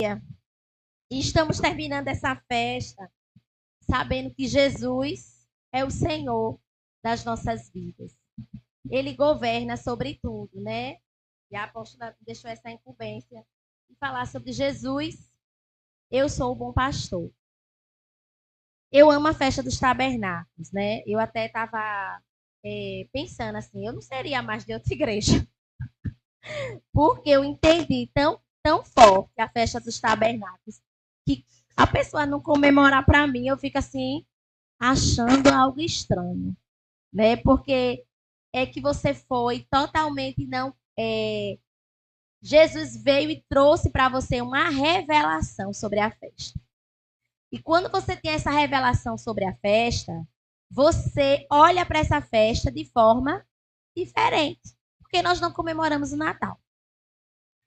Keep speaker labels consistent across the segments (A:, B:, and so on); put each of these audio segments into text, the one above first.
A: E estamos terminando essa festa sabendo que Jesus é o Senhor das nossas vidas. Ele governa sobre tudo, né? E a apóstola deixou essa incumbência de falar sobre Jesus. Eu sou o bom pastor. Eu amo a festa dos tabernáculos, né? Eu até estava pensando assim, eu não seria mais de outra igreja, porque eu entendi tão forte a festa dos tabernáculos que a pessoa não comemorar para mim, eu fico assim achando algo estranho, né? Porque é que você foi totalmente não. Jesus veio e trouxe para você uma revelação sobre a festa. E quando você tem essa revelação sobre a festa, você olha para essa festa de forma diferente, porque nós não comemoramos o Natal.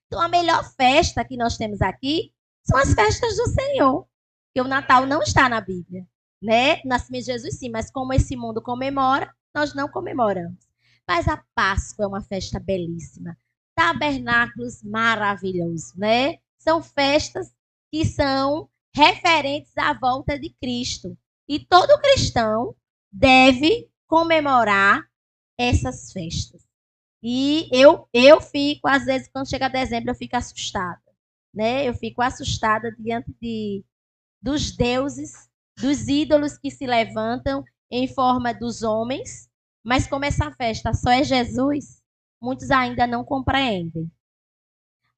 A: Então, a melhor festa que nós temos aqui são as festas do Senhor, porque o Natal não está na Bíblia, né? O nascimento de Jesus sim, mas como esse mundo comemora, nós não comemoramos. Mas a Páscoa é uma festa belíssima. Tabernáculos maravilhosos, né? São festas que são referentes à volta de Cristo. E todo cristão deve comemorar essas festas. E eu fico, às vezes, quando chega dezembro, eu fico assustada. Né? Eu fico assustada diante dos deuses, dos ídolos que se levantam em forma dos homens. Mas como essa festa só é Jesus, muitos ainda não compreendem.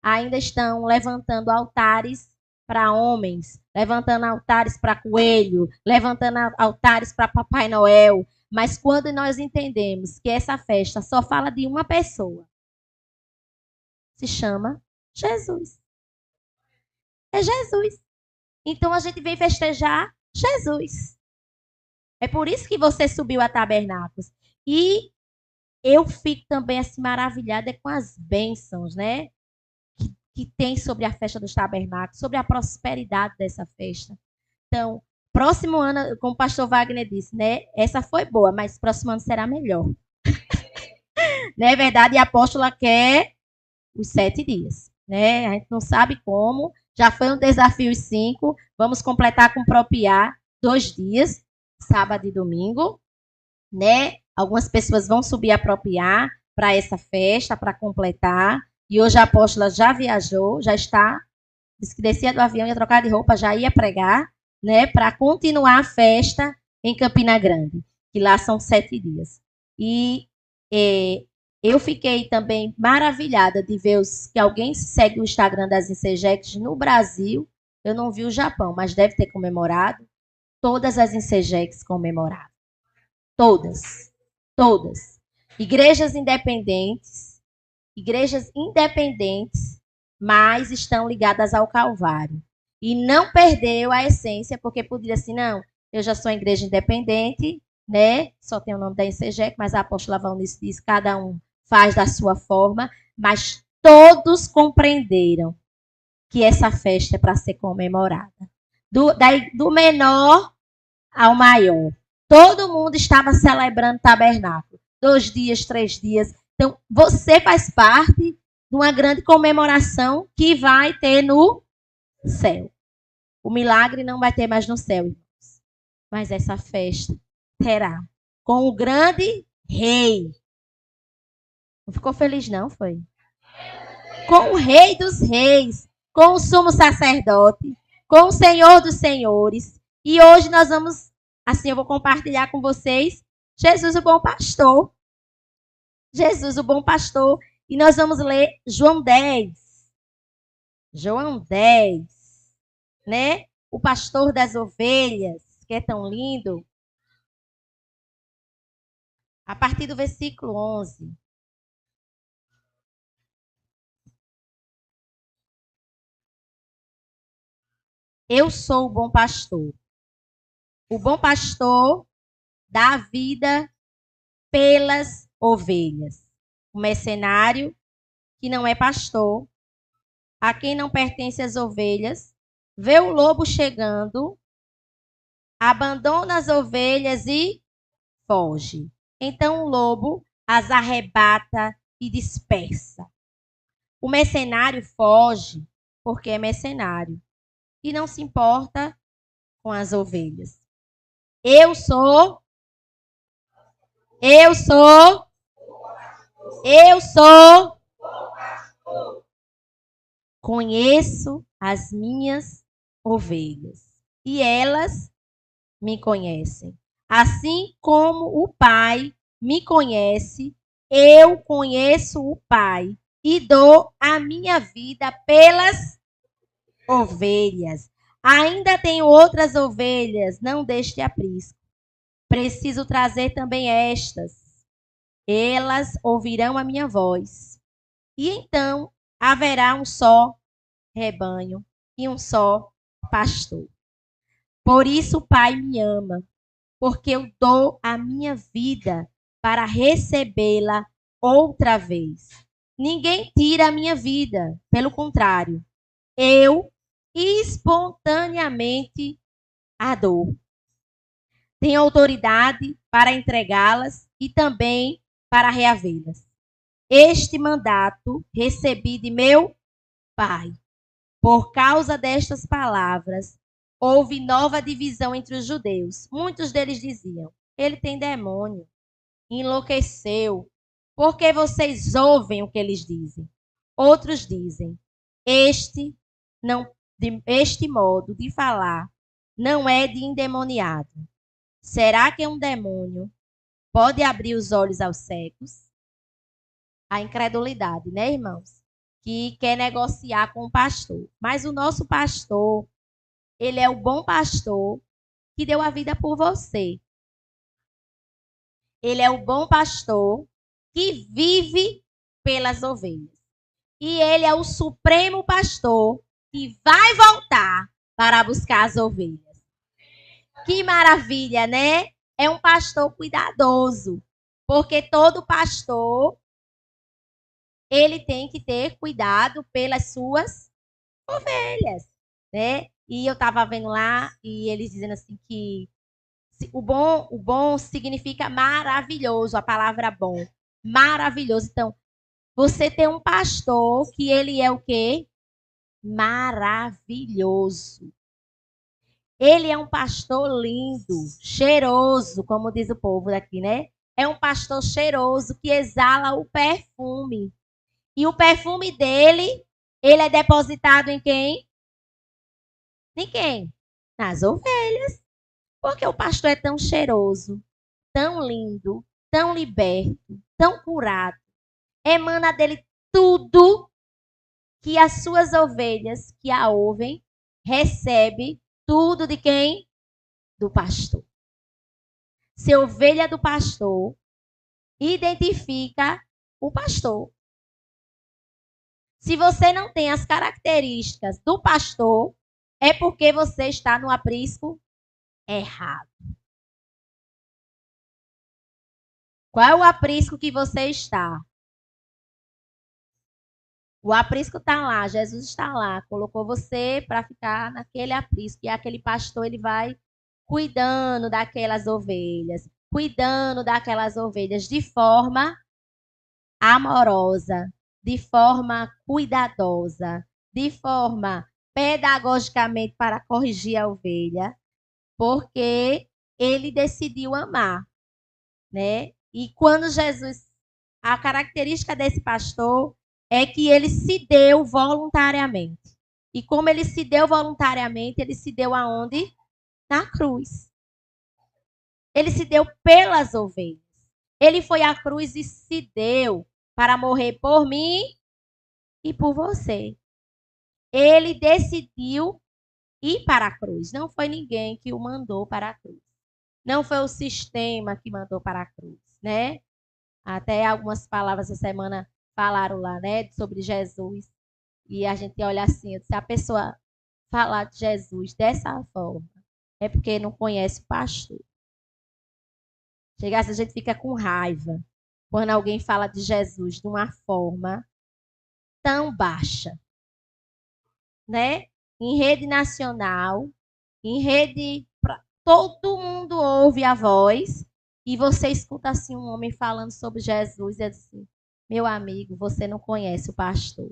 A: Ainda estão levantando altares para homens, levantando altares para coelho, levantando altares para Papai Noel. Mas quando nós entendemos que essa festa só fala de uma pessoa, se chama Jesus. É Jesus. Então a gente vem festejar Jesus. É por isso que você subiu a tabernáculos. E eu fico também assim maravilhada com as bênçãos, né? Que tem sobre a festa dos tabernáculos, sobre a prosperidade dessa festa. Então, próximo ano, como o pastor Wagner disse, né? Essa foi boa, mas próximo ano será melhor. Não é verdade? E a apóstola quer os 7 dias, né? A gente não sabe como. Já foi um desafio os 5. Vamos completar com propriar 2 dias, sábado e domingo, né? Algumas pessoas vão subir a propriar para essa festa, para completar. E hoje a apóstola já viajou, já está, disse que descia do avião, ia trocar de roupa, já ia pregar, né? Para continuar a festa em Campina Grande, que lá são 7 dias. E eu fiquei também maravilhada de ver que alguém segue o Instagram das Insejecs no Brasil. Eu não vi o Japão, mas deve ter comemorado. Todas as Insejecs comemoraram. Todas. Todas. Igrejas independentes, mas estão ligadas ao Calvário. E não perdeu a essência, porque podia assim, não, eu já sou igreja independente, né? Só tem o nome da Insegec, mas a apóstola Valnice diz, cada um faz da sua forma, mas todos compreenderam que essa festa é para ser comemorada. Do menor ao maior. Todo mundo estava celebrando o tabernáculo. 2 dias, 3 dias. Então, você faz parte de uma grande comemoração que vai ter no céu. O milagre não vai ter mais no céu, irmãos. Mas essa festa terá com o grande rei. Não ficou feliz, não, foi? Com o rei dos reis, com o sumo sacerdote, com o Senhor dos senhores. E hoje nós vamos, assim, eu vou compartilhar com vocês, Jesus, o bom pastor. Jesus, o bom pastor. E nós vamos ler João 10. João 10. Né? O pastor das ovelhas, que é tão lindo. A partir do versículo 11. Eu sou o bom pastor. O bom pastor dá a vida pelas ovelhas. O mercenário, que não é pastor, a quem não pertence as ovelhas, vê o lobo chegando, abandona as ovelhas e foge. Então o lobo as arrebata e dispersa. O mercenário foge porque é mercenário e não se importa com as ovelhas. Eu sou, eu sou, eu sou. Conheço as minhas ovelhas e elas me conhecem. Assim como o Pai me conhece, eu conheço o Pai e dou a minha vida pelas ovelhas. Ainda tenho outras ovelhas, não deste aprisco. Preciso trazer também estas. Elas ouvirão a minha voz. E então haverá um só rebanho e um só pastor. Por isso o Pai me ama, porque eu dou a minha vida para recebê-la outra vez. Ninguém tira a minha vida, pelo contrário, eu espontaneamente a dou. Tenho autoridade para entregá-las e também para reavê-las. Este mandato recebi de meu Pai. Por causa destas palavras, houve nova divisão entre os judeus. Muitos deles diziam: ele tem demônio, enlouqueceu. Porque vocês ouvem o que eles dizem? Outros dizem: este modo de falar não é de endemoniado. Será que um demônio pode abrir os olhos aos cegos? A incredulidade, né, irmãos? Que quer negociar com o pastor. Mas o nosso pastor, ele é o bom pastor que deu a vida por você. Ele é o bom pastor que vive pelas ovelhas. E ele é o supremo pastor que vai voltar para buscar as ovelhas. Que maravilha, né? É um pastor cuidadoso. Porque todo pastor, ele tem que ter cuidado pelas suas ovelhas, né? E eu estava vendo lá e eles dizendo assim que o bom significa maravilhoso, a palavra bom, maravilhoso. Então, você tem um pastor que ele é o quê? Maravilhoso. Ele é um pastor lindo, cheiroso, como diz o povo daqui, né? É um pastor cheiroso que exala o perfume. E o perfume dele, ele é depositado em quem? Em quem? Nas ovelhas. Porque o pastor é tão cheiroso, tão lindo, tão liberto, tão curado. Emana dele tudo que as suas ovelhas que a ouvem recebe tudo de quem? Do pastor. Se ovelha do pastor, identifica o pastor. Se você não tem as características do pastor, é porque você está no aprisco errado. Qual é o aprisco que você está? O aprisco está lá, Jesus está lá, colocou você para ficar naquele aprisco. E aquele pastor, ele vai cuidando daquelas ovelhas de forma amorosa, de forma cuidadosa, de forma pedagogicamente para corrigir a ovelha, porque ele decidiu amar, né? E quando Jesus, a característica desse pastor é que ele se deu voluntariamente. E como ele se deu voluntariamente, ele se deu aonde? Na cruz. Ele se deu pelas ovelhas. Ele foi à cruz e se deu para morrer por mim e por você. Ele decidiu ir para a cruz. Não foi ninguém que o mandou para a cruz. Não foi o sistema que mandou para a cruz, né? Até algumas palavras essa semana falaram lá, né, sobre Jesus. E a gente olha assim, se a pessoa falar de Jesus dessa forma, é porque não conhece o pastor. Chega assim, a gente fica com raiva quando alguém fala de Jesus de uma forma tão baixa, né? Em rede nacional, em rede, todo mundo ouve a voz e você escuta assim um homem falando sobre Jesus e diz assim: meu amigo, você não conhece o pastor.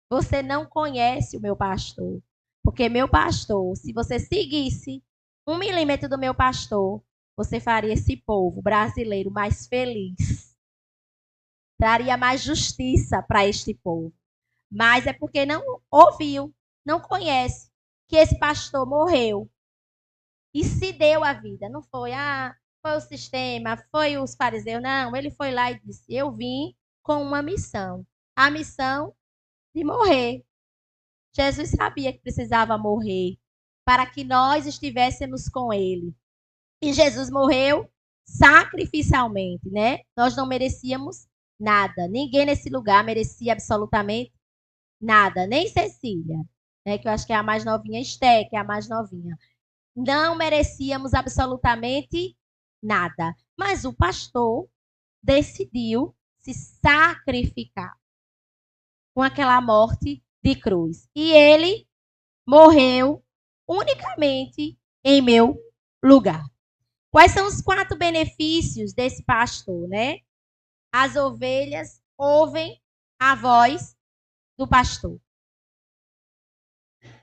A: Você não conhece o meu pastor. Porque meu pastor, se você seguisse 1 milímetro do meu pastor, você faria esse povo brasileiro mais feliz. Traria mais justiça para este povo. Mas é porque não ouviu, não conhece que esse pastor morreu e se deu a vida. Não foi, foi o sistema, foi os fariseus. Não, ele foi lá e disse: eu vim com uma missão. A missão de morrer. Jesus sabia que precisava morrer para que nós estivéssemos com ele. E Jesus morreu sacrificialmente, né? Nós não merecíamos nada. Ninguém nesse lugar merecia absolutamente nada. Nem Cecília, né? Que eu acho que é a mais novinha. Esté, que é a mais novinha. Não merecíamos absolutamente nada. Mas o pastor decidiu se sacrificar com aquela morte de cruz. E ele morreu unicamente em meu lugar. Quais são os 4 benefícios desse pastor, né? As ovelhas ouvem a voz do pastor.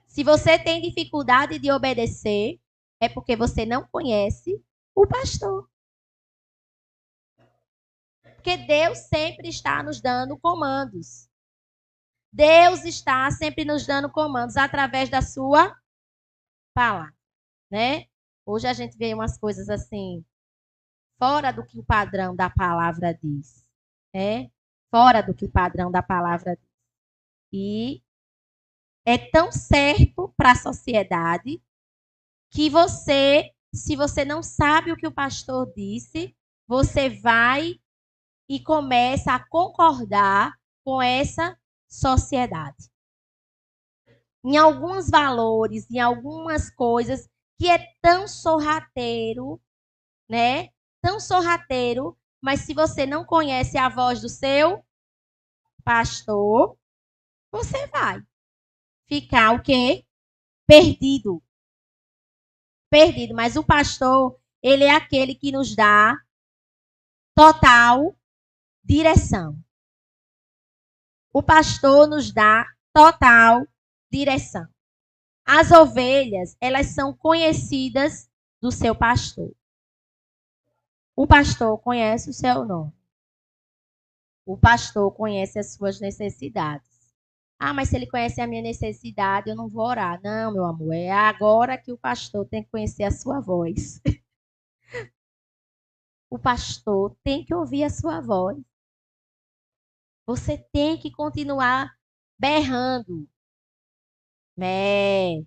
A: Se você tem dificuldade de obedecer, é porque você não conhece o pastor. Porque Deus sempre está nos dando comandos. Deus está sempre nos dando comandos através da sua palavra, né? Hoje a gente vê umas coisas assim, fora do que o padrão da palavra diz, né? Fora do que o padrão da palavra diz. E é tão certo para a sociedade que você, se você não sabe o que o pastor disse, você vai e começa a concordar com essa sociedade. Em alguns valores, em algumas coisas que é tão sorrateiro, né? Tão sorrateiro, mas se você não conhece a voz do seu pastor, você vai ficar o quê? Perdido. Perdido, mas o pastor, ele é aquele que nos dá total direção. O pastor nos dá total direção. As ovelhas, elas são conhecidas do seu pastor. O pastor conhece o seu nome. O pastor conhece as suas necessidades. Mas se ele conhece a minha necessidade, eu não vou orar. Não, meu amor, é agora que o pastor tem que conhecer a sua voz. O pastor tem que ouvir a sua voz. Você tem que continuar berrando. Mé,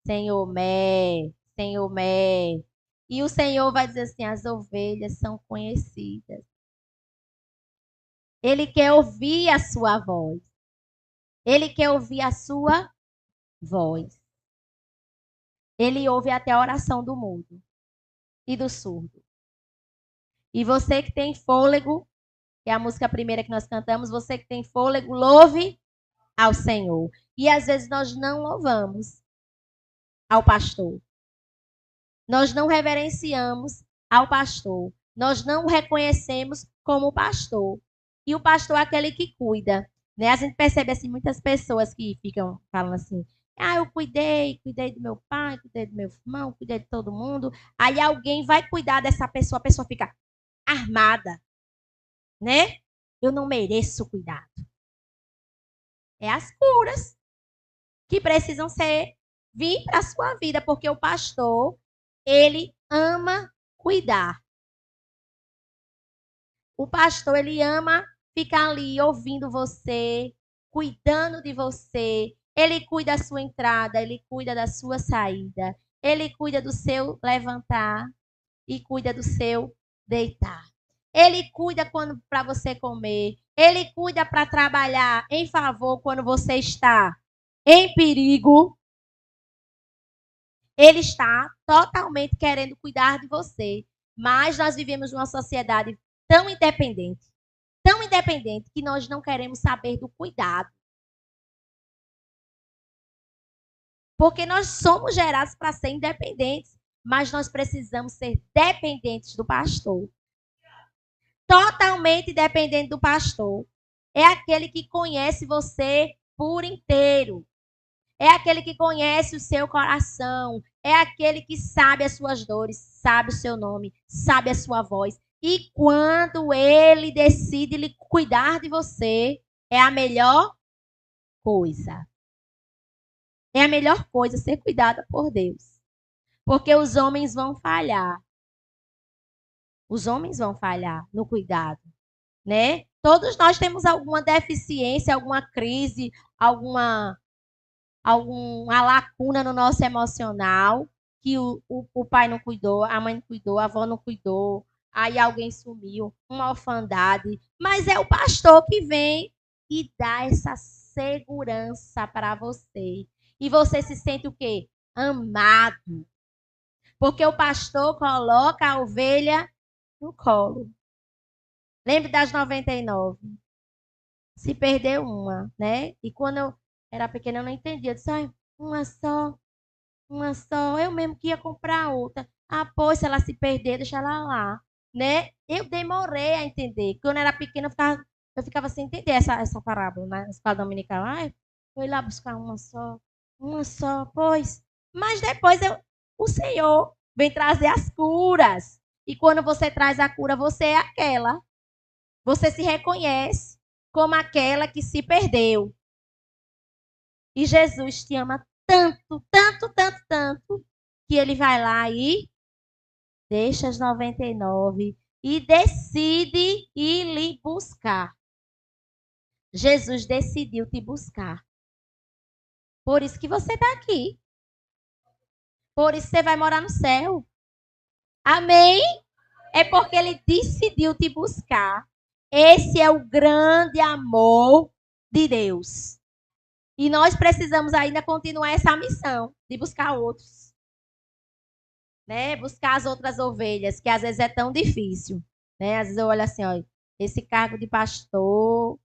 A: Senhor, mé, Senhor, mé. E o Senhor vai dizer assim: as ovelhas são conhecidas. Ele quer ouvir a sua voz. Ele quer ouvir a sua voz. Ele ouve até a oração do mudo e do surdo. E você que tem fôlego, que é a música primeira que nós cantamos, você que tem fôlego, louve ao Senhor. E às vezes nós não louvamos ao pastor. Nós não reverenciamos ao pastor. Nós não o reconhecemos como pastor. E o pastor é aquele que cuida. Né? A gente percebe assim, muitas pessoas que ficam falando assim: eu cuidei do meu pai, cuidei do meu irmão, cuidei de todo mundo. Aí alguém vai cuidar dessa pessoa, a pessoa fica armada. Né? Eu não mereço cuidado. É as curas que precisam vir para a sua vida, porque o pastor, ele ama cuidar. O pastor, ele ama ficar ali ouvindo você, cuidando de você. Ele cuida da sua entrada, ele cuida da sua saída. Ele cuida do seu levantar e cuida do seu deitar. Ele cuida para você comer. Ele cuida para trabalhar em favor quando você está em perigo. Ele está totalmente querendo cuidar de você. Mas nós vivemos numa sociedade tão independente, que nós não queremos saber do cuidado. Porque nós somos gerados para ser independentes, mas nós precisamos ser dependentes do pastor. Totalmente dependente do pastor. É aquele que conhece você por inteiro. É aquele que conhece o seu coração. É aquele que sabe as suas dores, sabe o seu nome, sabe a sua voz. E quando ele decide lhe cuidar de você, é a melhor coisa. É a melhor coisa ser cuidada por Deus. Porque os homens vão falhar. Os homens vão falhar no cuidado, né? Todos nós temos alguma deficiência, alguma crise, alguma lacuna no nosso emocional, que o pai não cuidou, a mãe não cuidou, a avó não cuidou, aí alguém sumiu, uma orfandade. Mas é o pastor que vem e dá essa segurança para você. E você se sente o quê? Amado. Porque o pastor coloca a ovelha no colo. Lembre das 99. Se perdeu uma, né? E quando eu era pequena, eu não entendia. Eu disse, ai, uma só. Eu mesmo que ia comprar outra. Ah, pois, se ela se perder, deixa ela lá. Né? Eu demorei a entender. Quando eu era pequena, eu ficava sem entender essa parábola, né? Na escola dominical. Ai, foi lá buscar uma só, pois. Mas depois o Senhor vem trazer as curas. E quando você traz a cura, você é aquela. Você se reconhece como aquela que se perdeu. E Jesus te ama tanto, tanto, tanto, tanto, que ele vai lá e deixa as 99 e decide ir lhe buscar. Jesus decidiu te buscar. Por isso que você está aqui. Por isso você vai morar no céu. Amém? É porque ele decidiu te buscar. Esse é o grande amor de Deus. E nós precisamos ainda continuar essa missão de buscar outros. Né? Buscar as outras ovelhas, que às vezes é tão difícil. Né? Às vezes eu olho assim, ó, esse cargo de pastor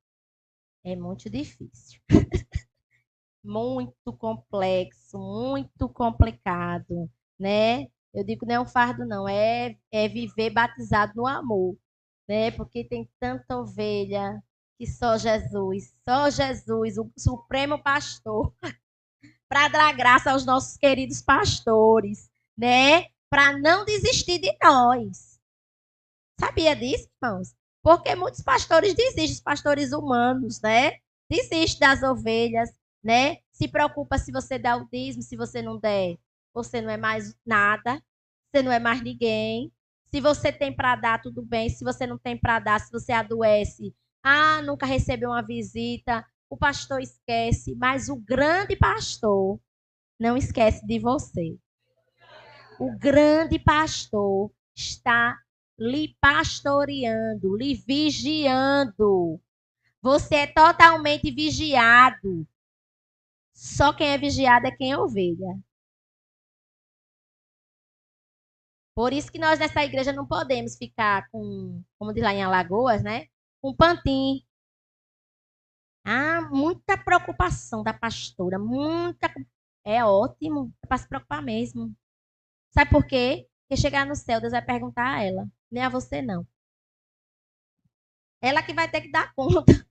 A: é muito difícil. Muito complexo, muito complicado, né? Eu digo não é um fardo, não, é viver batizado no amor, né? Porque tem tanta ovelha que só Jesus, o supremo pastor, para dar graça aos nossos queridos pastores, né? Para não desistir de nós. Sabia disso, irmãos? Porque muitos pastores desistem, os pastores humanos, né? Desistem das ovelhas, né? Se preocupa se você dá o dízimo, se você não der, você não é mais nada, você não é mais ninguém. Se você tem para dar, tudo bem. Se você não tem para dar, se você adoece, nunca recebeu uma visita, o pastor esquece, mas o grande pastor não esquece de você. O grande pastor está lhe pastoreando, lhe vigiando. Você é totalmente vigiado. Só quem é vigiado é quem é ovelha. Por isso que nós nessa igreja não podemos ficar com, como diz lá em Alagoas, né? Com pantim. Muita preocupação da pastora, muita. É ótimo, é para se preocupar mesmo. Sabe por quê? Porque chegar no céu, Deus vai perguntar a ela, nem a você não. Ela que vai ter que dar conta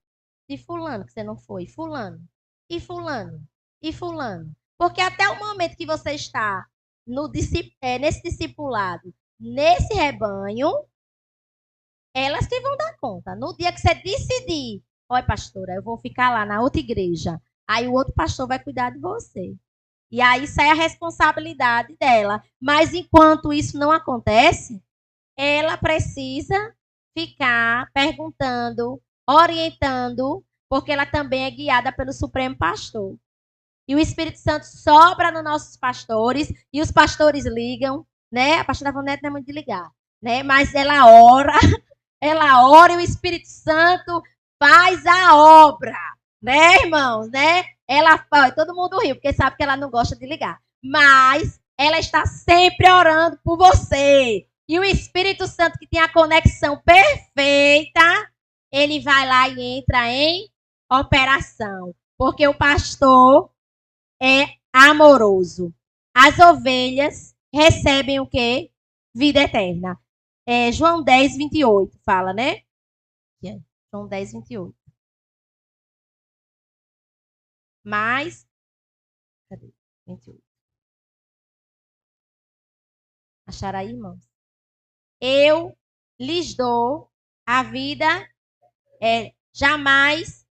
A: de fulano que você não foi, fulano, e fulano, e fulano. Porque até o momento que você está nesse discipulado, nesse rebanho, elas que vão dar conta. No dia que você decidir, olha, pastora, eu vou ficar lá na outra igreja, aí o outro pastor vai cuidar de você. E aí sai a responsabilidade dela. Mas enquanto isso não acontece, ela precisa ficar perguntando, orientando, porque ela também é guiada pelo Supremo Pastor. E o Espírito Santo sobra nos nossos pastores, e os pastores ligam, né? A pastora Vanete não é muito de ligar, né? Mas ela ora e o Espírito Santo faz a obra, né, irmãos, né? Ela fala, todo mundo riu, porque sabe que ela não gosta de ligar. Mas ela está sempre orando por você. E o Espírito Santo, que tem a conexão perfeita, ele vai lá e entra em operação. Porque o pastor é amoroso. As ovelhas recebem o quê? Vida eterna. João 10, 28 fala, né? João 10, 28. Mas, cadê? 28. Acharam aí, irmãos? Eu lhes dou a vida, jamais,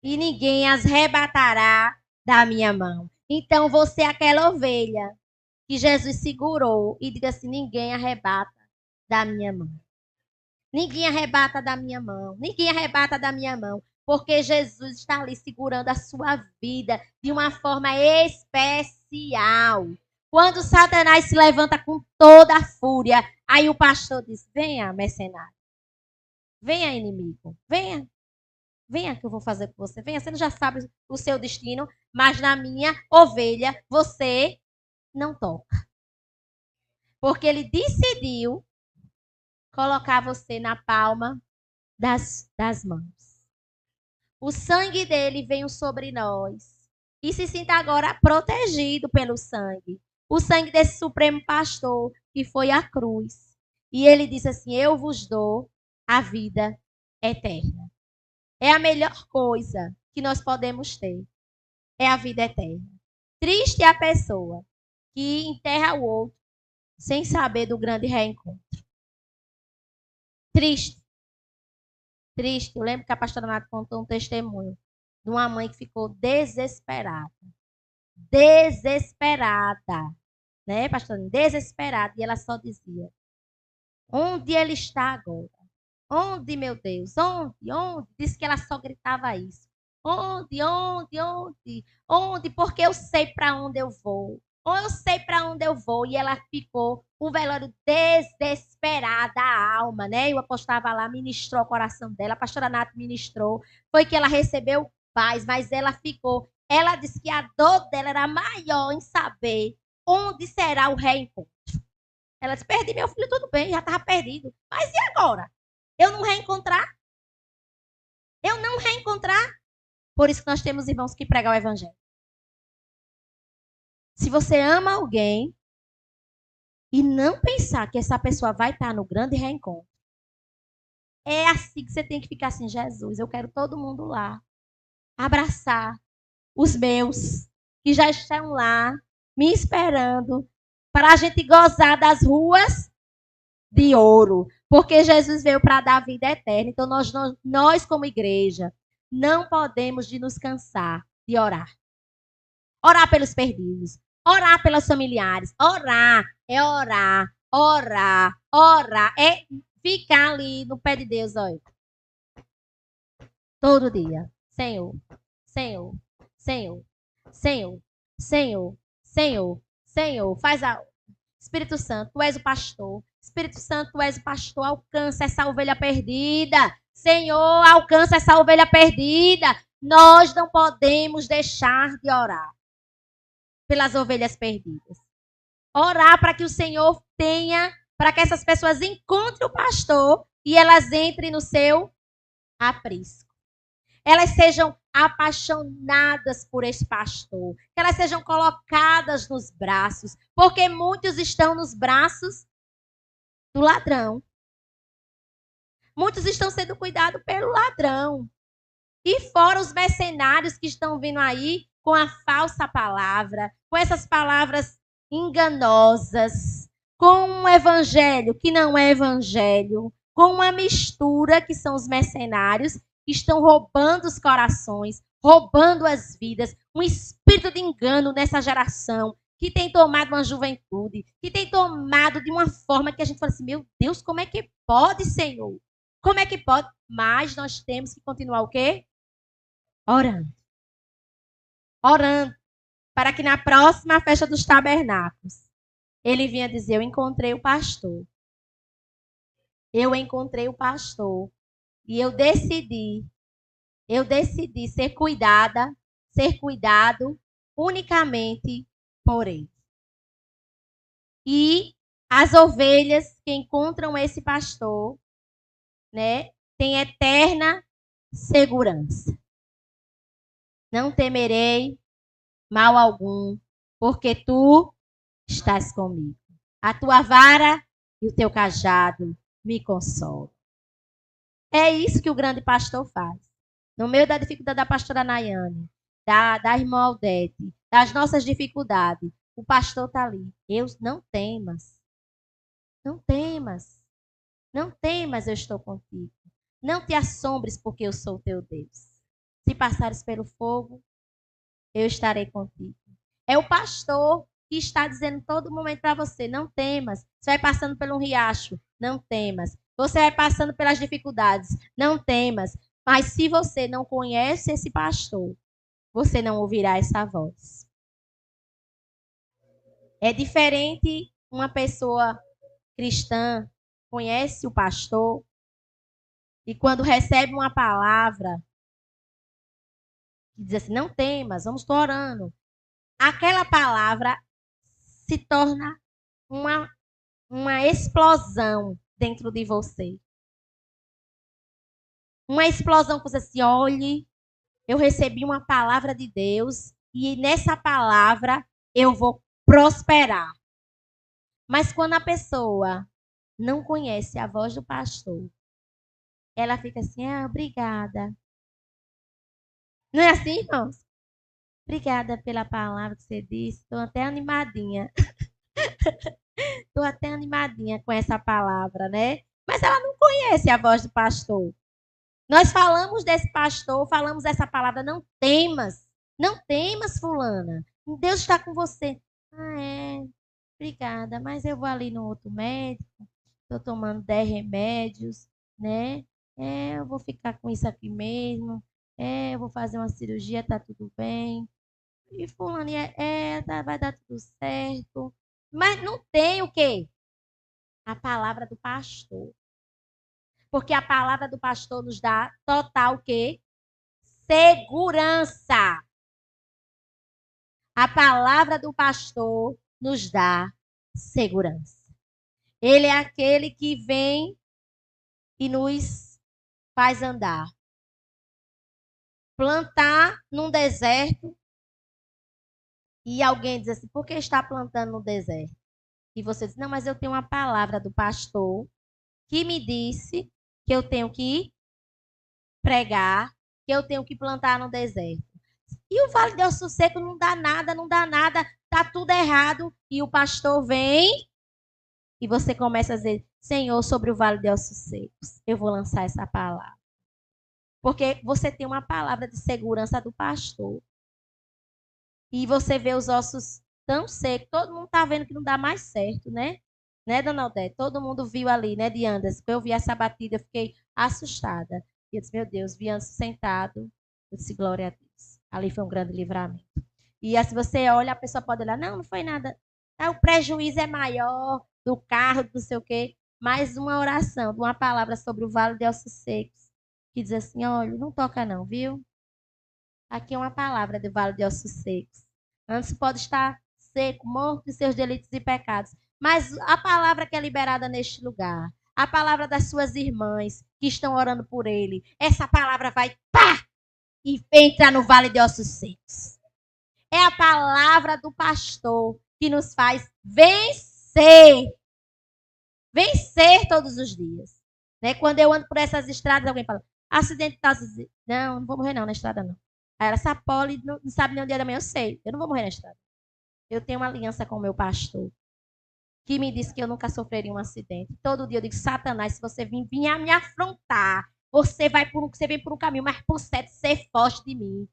A: e ninguém as arrebatará da minha mão. Então, você é aquela ovelha que Jesus segurou e diga assim: ninguém arrebata da minha mão. Ninguém arrebata da minha mão. Ninguém arrebata da minha mão. Porque Jesus está ali segurando a sua vida de uma forma especial. Quando Satanás se levanta com toda a fúria, aí o pastor diz: venha, mercenário. Venha, inimigo. Venha. Venha que eu vou fazer com você. Venha, você não já sabe o seu destino, mas na minha ovelha você não toca. Porque ele decidiu colocar você na palma das mãos. O sangue dele veio sobre nós. E se sinta agora protegido pelo sangue. O sangue desse supremo pastor, que foi a cruz. E ele disse assim: eu vos dou a vida eterna. É a melhor coisa que nós podemos ter. É a vida eterna. Triste é a pessoa que enterra o outro sem saber do grande reencontro. Triste. Triste. Eu lembro que a pastora Nath contou um testemunho de uma mãe que ficou desesperada. Desesperada. Né, pastora? Desesperada. E ela só dizia: onde ele está agora? Onde, meu Deus? Onde? Onde? Disse que ela só gritava isso. Onde? Onde? Onde? Onde? Porque eu sei para onde eu vou. Ou eu sei para onde eu vou. E ela ficou um velório desesperada, a alma, né? E o apóstolo estava lá, ministrou o coração dela. A pastora Nath ministrou. Foi que ela recebeu paz, mas ela ficou. Ela disse que a dor dela era maior em saber onde será o reencontro. Ela disse: perdi meu filho, tudo bem, já estava perdido. Mas e agora? Eu não reencontrar? Eu não reencontrar? Por isso que nós temos irmãos que pregam o evangelho. Se você ama alguém e não pensar que essa pessoa vai estar no grande reencontro, é assim que você tem que ficar assim: Jesus, eu quero todo mundo lá. Abraçar os meus que já estão lá, me esperando, para a gente gozar das ruas de ouro. Porque Jesus veio para dar vida eterna. Então, nós, como igreja, não podemos de nos cansar de orar. Orar pelos perdidos. Orar pelos familiares. Orar. É orar. Orar. Orar. É ficar ali no pé de Deus, olha. Todo dia. Senhor. Senhor. Senhor. Senhor. Senhor. Senhor. Senhor. Faz a... Espírito Santo, tu és o pastor. Espírito Santo, tu és o pastor. Alcança essa ovelha perdida. Senhor, alcança essa ovelha perdida. Nós não podemos deixar de orar pelas ovelhas perdidas. Orar para que o Senhor tenha, para que essas pessoas encontrem o pastor e elas entrem no seu aprisco. Elas sejam apaixonadas por esse pastor. Que elas sejam colocadas nos braços. Porque muitos estão nos braços do ladrão. Muitos estão sendo cuidados pelo ladrão. E fora os mercenários que estão vindo aí com a falsa palavra, com essas palavras enganosas, com um evangelho que não é evangelho, com uma mistura que são os mercenários, que estão roubando os corações, roubando as vidas, um espírito de engano nessa geração, que tem tomado uma juventude, que tem tomado de uma forma que a gente fala assim: meu Deus, como é que pode, Senhor? Como é que pode? Mas nós temos que continuar o quê? Orando. Orando. Para que na próxima festa dos tabernáculos, ele vinha dizer: eu encontrei o pastor. Eu encontrei o pastor. E eu decidi ser cuidada, ser cuidado unicamente por ele. E as ovelhas que encontram esse pastor, né, têm eterna segurança. Não temerei mal algum, porque tu estás comigo. A tua vara e o teu cajado me consolam. É isso que o grande pastor faz. No meio da dificuldade da pastora Nayane, da irmã Aldete, das nossas dificuldades, o pastor está ali. Não temas. Não temas. Não temas, eu estou contigo. Não te assombres, porque eu sou teu Deus. Se passares pelo fogo, eu estarei contigo. É o pastor que está dizendo todo momento para você, não temas. Você vai passando por um riacho, não temas. Você vai passando pelas dificuldades, não temas. Mas se você não conhece esse pastor, você não ouvirá essa voz. É diferente uma pessoa cristã, conhece o pastor, e quando recebe uma palavra, que diz assim, não temas, vamos estar orando. Aquela palavra se torna uma explosão dentro de você. Uma explosão que você assim, olhe, eu recebi uma palavra de Deus e nessa palavra eu vou prosperar. Mas quando a pessoa não conhece a voz do pastor, ela fica assim, obrigada. Não é assim, irmãos? Obrigada pela palavra que você disse. Estou até animadinha. Estou até animadinha com essa palavra, né? Mas ela não conhece a voz do pastor. Nós falamos desse pastor, falamos essa palavra, não temas. Não temas, fulana. Deus está com você. Obrigada, mas eu vou ali no outro médico. Estou tomando 10 remédios, né? Eu vou ficar com isso aqui mesmo. Eu vou fazer uma cirurgia, tá tudo bem. E fulano, vai dar tudo certo. Mas não tem o quê? A palavra do pastor. Porque a palavra do pastor nos dá total o quê? Segurança. A palavra do pastor nos dá segurança. Ele é aquele que vem e nos faz andar. Plantar num deserto e alguém diz assim, por que está plantando no deserto? E você diz, não, mas eu tenho uma palavra do pastor que me disse que eu tenho que pregar, que eu tenho que plantar no deserto. E o Vale de Osso Seco não dá nada, tá tudo errado. E o pastor vem e você começa a dizer, Senhor, sobre o Vale de Ossos Secos, eu vou lançar essa palavra. Porque você tem uma palavra de segurança do pastor. E você vê os ossos tão secos, todo mundo tá vendo que não dá mais certo, né? Né, dona Odete? Todo mundo viu ali, né, de Anderson. Eu vi essa batida, eu fiquei assustada. E eu disse, meu Deus, vi Anderson sentado. Eu disse, glória a Deus. Ali foi um grande livramento. E assim, você olha, a pessoa pode olhar, não foi nada. O prejuízo é maior do carro, do não sei o quê. Mais uma oração, uma palavra sobre o Vale de Ossos Secos, que diz assim, olha, não toca não, viu? Aqui é uma palavra do Vale de Ossos Secos. Anderson pode estar seco, morto de seus delitos e pecados. Mas a palavra que é liberada neste lugar, a palavra das suas irmãs que estão orando por ele, essa palavra vai e entra no Vale de Ossos Secos. É a palavra do pastor que nos faz vencer. Vencer todos os dias. Né? Quando eu ando por essas estradas, alguém fala, acidente tá... Não vou morrer não na estrada não. Aí ela, Sapoli, não sabe nem o dia da manhã, eu sei. Eu não vou morrer na estrada. Eu tenho uma aliança com o meu pastor, que me disse que eu nunca sofreria um acidente. Todo dia eu digo, Satanás, se você vir a me afrontar, você vem por um caminho, mas por certo você foge de mim.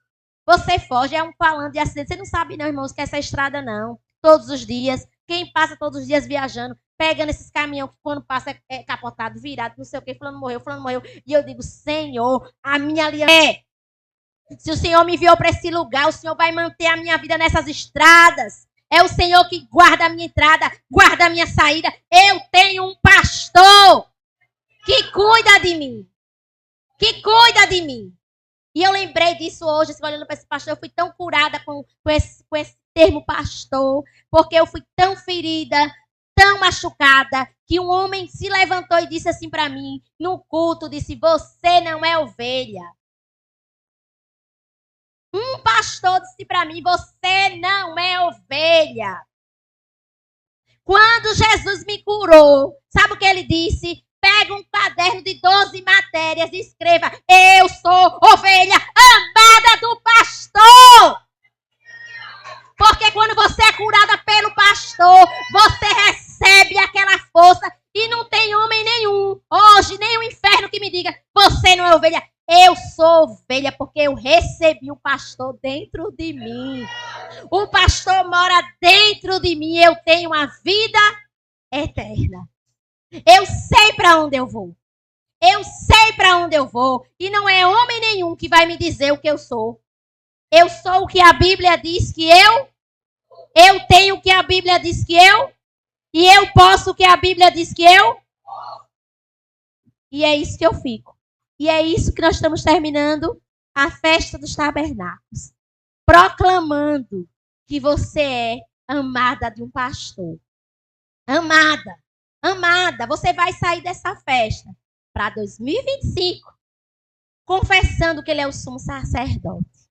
A: Você foge, é um falando de acidente. Você não sabe não, irmãos, que essa estrada não. Todos os dias, quem passa todos os dias viajando, pegando esses caminhões que quando passa é capotado, virado, não sei o que, fulano morreu. E eu digo, Senhor, a minha aliança se o Senhor me enviou para esse lugar, o Senhor vai manter a minha vida nessas estradas. É o Senhor que guarda a minha entrada, guarda a minha saída. Eu tenho um pastor que cuida de mim. Que cuida de mim. E eu lembrei disso hoje, olhando para esse pastor, eu fui tão curada com esse termo pastor, porque eu fui tão ferida, tão machucada, que um homem se levantou e disse assim para mim, no culto, disse, você não é ovelha. Um pastor disse para mim, você não é ovelha. Quando Jesus me curou, sabe o que ele disse? Pega um caderno de 12 matérias e escreva: eu sou ovelha amada do pastor. Porque quando você é curada pelo pastor, você recebe aquela força e não tem homem nenhum, hoje, nem o inferno que me diga: você não é ovelha. Eu sou ovelha porque eu recebi o pastor dentro de mim. O pastor mora dentro de mim. Eu tenho uma vida eterna. Eu sei para onde eu vou. Eu sei para onde eu vou. E não é homem nenhum que vai me dizer o que eu sou. Eu sou o que a Bíblia diz que eu. Eu tenho o que a Bíblia diz que eu. E eu posso o que a Bíblia diz que eu. E é isso que eu fico. E é isso que nós estamos terminando a festa dos tabernáculos. Proclamando que você é amada de um pastor. Amada. Amada. Você vai sair dessa festa para 2025 confessando que ele é o sumo sacerdote.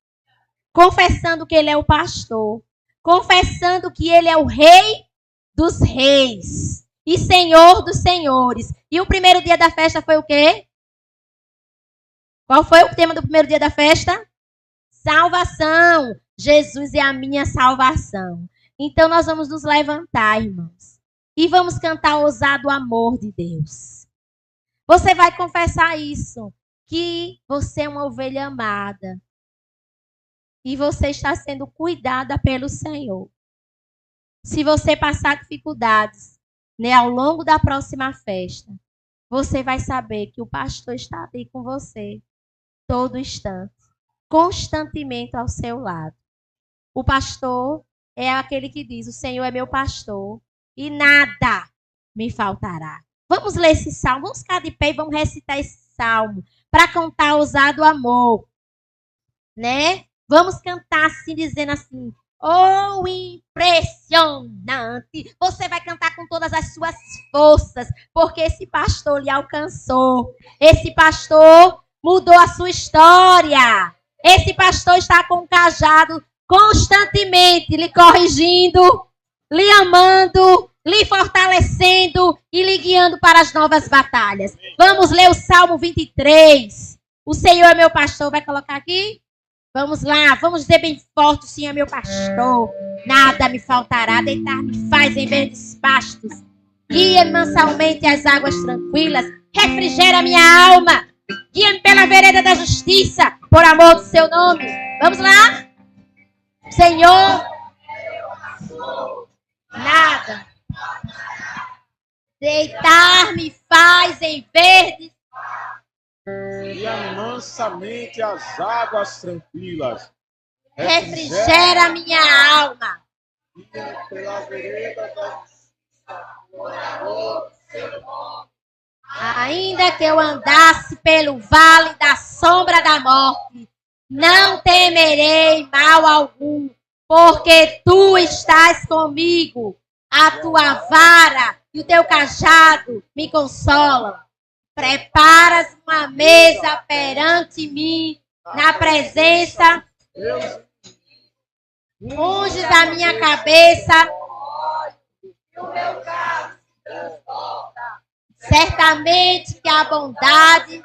A: Confessando que ele é o pastor. Confessando que ele é o rei dos reis e senhor dos senhores. E o primeiro dia da festa foi o quê? Qual foi o tema do primeiro dia da festa? Salvação. Jesus é a minha salvação. Então nós vamos nos levantar, irmãos. E vamos cantar o ousado amor de Deus. Você vai confessar isso. Que você é uma ovelha amada. E você está sendo cuidada pelo Senhor. Se você passar dificuldades, né, ao longo da próxima festa, você vai saber que o pastor está ali com você. Todo instante, constantemente ao seu lado. O pastor é aquele que diz: o Senhor é meu pastor e nada me faltará. Vamos ler esse salmo, vamos ficar de pé e vamos recitar esse salmo para cantar ousado amor, né? Vamos cantar assim, dizendo assim: oh, impressionante! Você vai cantar com todas as suas forças, porque esse pastor lhe alcançou. Esse pastor mudou a sua história. Esse pastor está com o cajado constantemente lhe corrigindo, lhe amando, lhe fortalecendo e lhe guiando para as novas batalhas. Vamos ler o Salmo 23. O Senhor é meu pastor. Vai colocar aqui? Vamos lá, vamos dizer bem forte: o Senhor é meu pastor. Nada me faltará. Deitar-me faz em verdes pastos. Guia-me mansamente às águas tranquilas. Refrigera a minha alma. Guia-me pela vereda da justiça, por amor do seu nome. Vamos lá? Senhor, nada. Deitar-me faz em verdes.
B: Guia-me mansamente às águas tranquilas.
A: Refrigera a minha alma.
B: Guia-me pela vereda da justiça, por amor do seu nome.
A: Ainda que eu andasse pelo vale da sombra da morte, não temerei mal algum, porque tu estás comigo. A tua vara e o teu cajado me consolam. Preparas uma mesa perante mim, na presença, unges a minha cabeça, o meu cálice transborda. Certamente que a bondade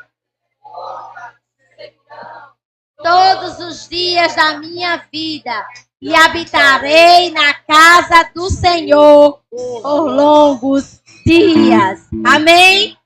A: todos os dias da minha vida, e habitarei na casa do Senhor por longos dias. Amém?